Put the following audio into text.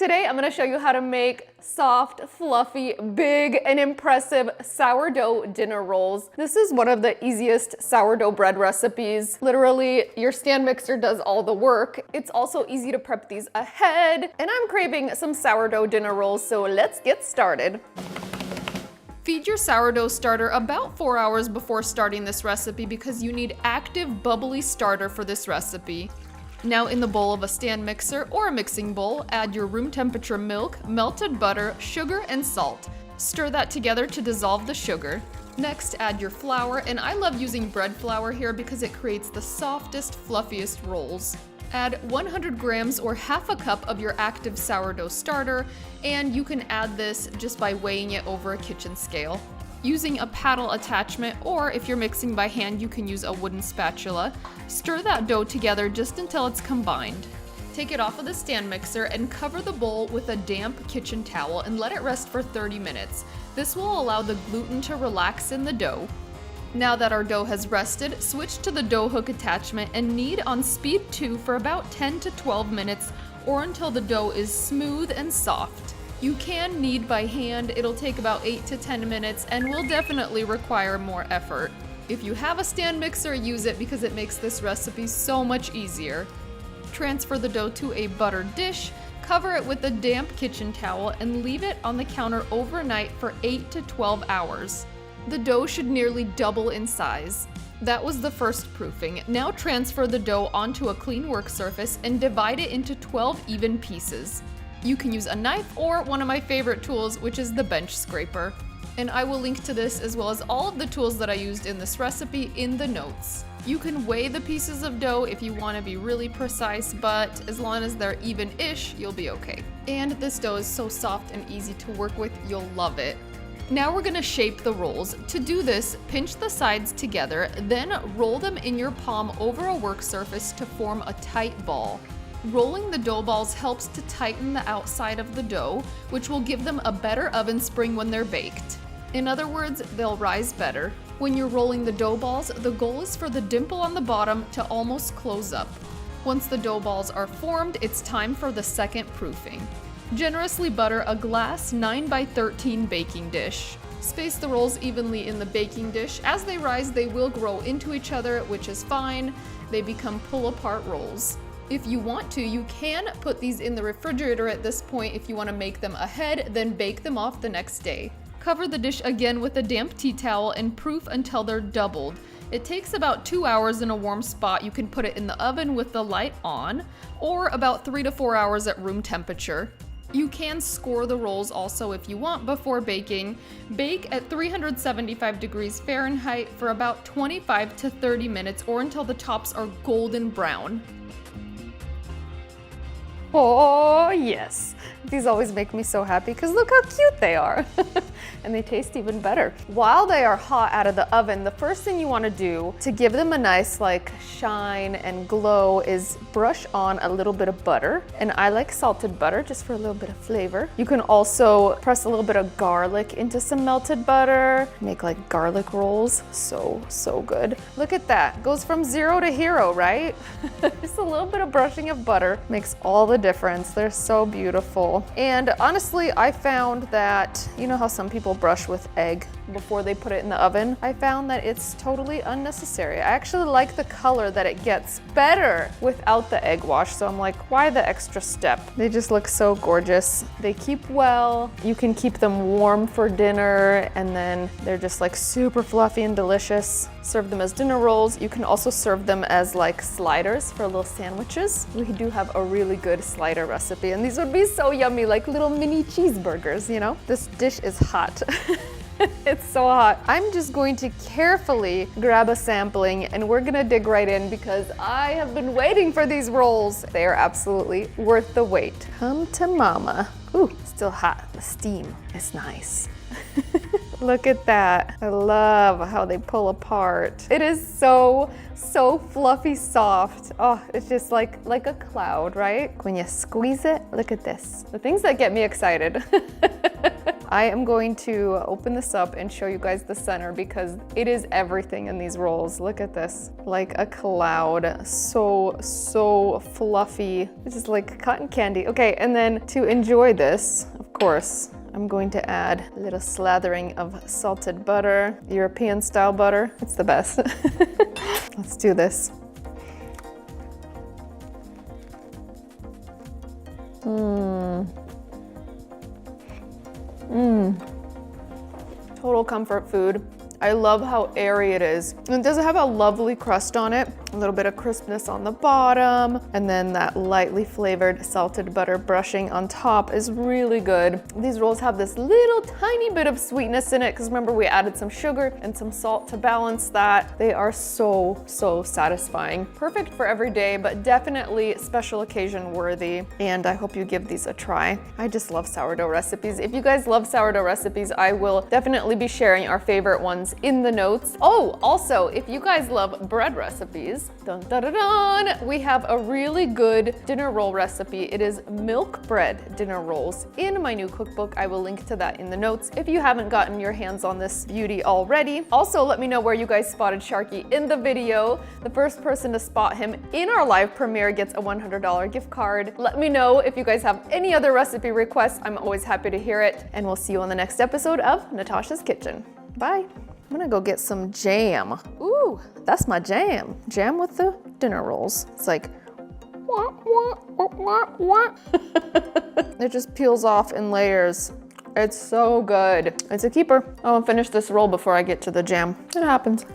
Today I'm gonna show you how to make soft, fluffy, big, and impressive sourdough dinner rolls. This is one of the easiest sourdough bread recipes. Literally, your stand mixer does all the work. It's also easy to prep these ahead, and I'm craving some sourdough dinner rolls, so let's get started. Feed your sourdough starter about 4 hours before starting this recipe because you need active, bubbly starter for this recipe. Now in the bowl of a stand mixer or a mixing bowl, add your room temperature milk, melted butter, sugar, and salt. Stir that together to dissolve the sugar. Next, add your flour, and I love using bread flour here because it creates the softest, fluffiest rolls. Add 100 grams or half a cup of your active sourdough starter, and you can add this just by weighing it over a kitchen scale. Using a paddle attachment, or if you're mixing by hand, you can use a wooden spatula. Stir that dough together just until it's combined. Take it off of the stand mixer and cover the bowl with a damp kitchen towel and let it rest for 30 minutes. This will allow the gluten to relax in the dough. Now that our dough has rested, switch to the dough hook attachment and knead on speed 2 for about 10 to 12 minutes or until the dough is smooth and soft. You can knead by hand, it'll take about 8 to 10 minutes and will definitely require more effort. If you have a stand mixer, use it because it makes this recipe so much easier. Transfer the dough to a buttered dish, cover it with a damp kitchen towel, and leave it on the counter overnight for 8 to 12 hours. The dough should nearly double in size. That was the first proofing. Now transfer the dough onto a clean work surface and divide it into 12 even pieces. You can use a knife or one of my favorite tools, which is the bench scraper. And I will link to this as well as all of the tools that I used in this recipe in the notes. You can weigh the pieces of dough if you want to be really precise, but as long as they're even-ish, you'll be okay. And this dough is so soft and easy to work with, you'll love it. Now we're gonna shape the rolls. To do this, pinch the sides together, then roll them in your palm over a work surface to form a tight ball. Rolling the dough balls helps to tighten the outside of the dough, which will give them a better oven spring when they're baked. In other words, they'll rise better. When you're rolling the dough balls, the goal is for the dimple on the bottom to almost close up. Once the dough balls are formed, it's time for the second proofing. Generously butter a glass 9x13 baking dish. Space the rolls evenly in the baking dish. As they rise, they will grow into each other, which is fine. They become pull-apart rolls. If you want to, you can put these in the refrigerator at this point if you want to make them ahead, then bake them off the next day. Cover the dish again with a damp tea towel and proof until they're doubled. It takes about 2 hours in a warm spot. You can put it in the oven with the light on, or about 3 to 4 hours at room temperature. You can score the rolls also if you want before baking. Bake at 375 degrees Fahrenheit for about 25 to 30 minutes or until the tops are golden brown. Oh yes, these always make me so happy because look how cute they are. And they taste even better. While they are hot out of the oven, the first thing you want to do to give them a nice shine and glow is brush on a little bit of butter. And I like salted butter just for a little bit of flavor. You can also press a little bit of garlic into some melted butter, make garlic rolls. So good. Look at that, goes from 0 to hero, right? Just a little bit of brushing of butter makes all the difference. They're so beautiful. And honestly, I found that, you know how some people brush with egg before they put it in the oven? I found that it's totally unnecessary. I actually like the color that it gets better without the egg wash, so I'm like, why the extra step? They just look so gorgeous. They keep well. You can keep them warm for dinner, and then they're just super fluffy and delicious. Serve them as dinner rolls. You can also serve them as sliders for little sandwiches. We do have a really good slider recipe, and these would be so yummy, like little mini cheeseburgers, you know? This dish is hot. It's so hot. I'm just going to carefully grab a sampling and we're gonna dig right in because I have been waiting for these rolls. They are absolutely worth the wait. Come to mama. Ooh, still hot. The steam is nice. Look at that. I love how they pull apart. It is so fluffy soft. Oh, it's just like a cloud, right? When you squeeze it, look at this. The things that get me excited. I am going to open this up and show you guys the center because it is everything in these rolls. Look at this, like a cloud. So fluffy. It's just like cotton candy. Okay, and then to enjoy this, of course, I'm going to add a little slathering of salted butter, European style butter. It's the best. Let's do this. Total comfort food. I love how airy it is. And it does have a lovely crust on it, a little bit of crispness on the bottom, and then that lightly flavored salted butter brushing on top is really good. These rolls have this little tiny bit of sweetness in it because remember we added some sugar and some salt to balance that. They are so satisfying. Perfect for every day, but definitely special occasion worthy. And I hope you give these a try. I just love sourdough recipes. If you guys love sourdough recipes, I will definitely be sharing our favorite ones in the notes. Oh, also, if you guys love bread recipes, dun, dun, dun, dun, we have a really good dinner roll recipe. It is milk bread dinner rolls in my new cookbook. I will link to that in the notes if you haven't gotten your hands on this beauty already. Also, let me know where you guys spotted Sharky in the video. The first person to spot him in our live premiere gets a $100 gift card. Let me know if you guys have any other recipe requests. I'm always happy to hear it. And we'll see you on the next episode of Natasha's Kitchen. Bye. I'm gonna go get some jam. Ooh, that's my jam. Jam with the dinner rolls. It's like, wah, wah, wah, wah, wah. It just peels off in layers. It's so good. It's a keeper. I'll finish this roll before I get to the jam. It happens.